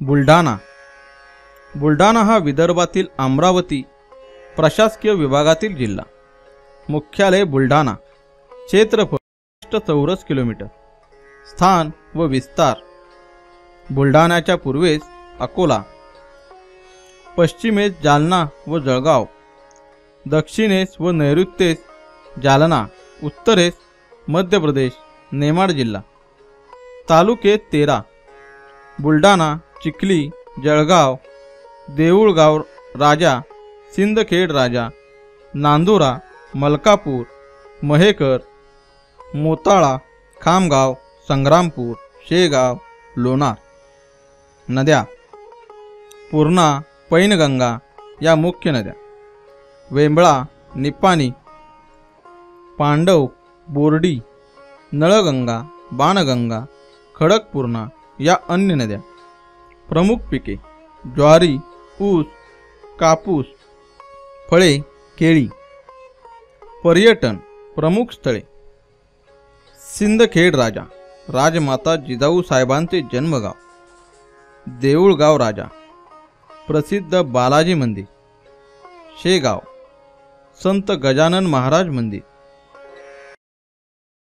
बुलढाणा बुलढाणा हा विदर्भातील अमरावती प्रशासकीय विभागातील जिल्हा. मुख्यालय बुलढाणा. क्षेत्रफळ 65 चौरस किलोमीटर. स्थान व विस्तार. बुलढाण्याच्या पूर्वेस अकोला, पश्चिमेस जालना व जळगाव, दक्षिणेस व नैऋत्येस जालना, उत्तरेस मध्य प्रदेश नेमाड जिल्हा. तालुके 13: बुलढाणा, चिखली, जळगाव, देऊळगाव राजा, सिंदखेड राजा, नांदुरा, मलकापूर, महेकर, मोताळा, खामगाव, संग्रामपूर, शेगाव, लोणार. नद्या: पूर्णा, पैनगंगा या मुख्य नद्या. वेंबळा, निपाणी, पांडव, बोर्डी, नळगंगा, बाणगंगा, खडकपूर्णा या अन्य नद्या. प्रमुख पिके: ज्वारी, ऊस, कापूस. फळे: केळी. पर्यटन: प्रमुख स्थळे: सिंदखेड राजा, राजमाता जिजाऊ साहेबांचे जन्मगाव. देऊळगाव राजा, प्रसिद्ध बालाजी मंदिर. शेगाव, संत गजानन महाराज मंदिर.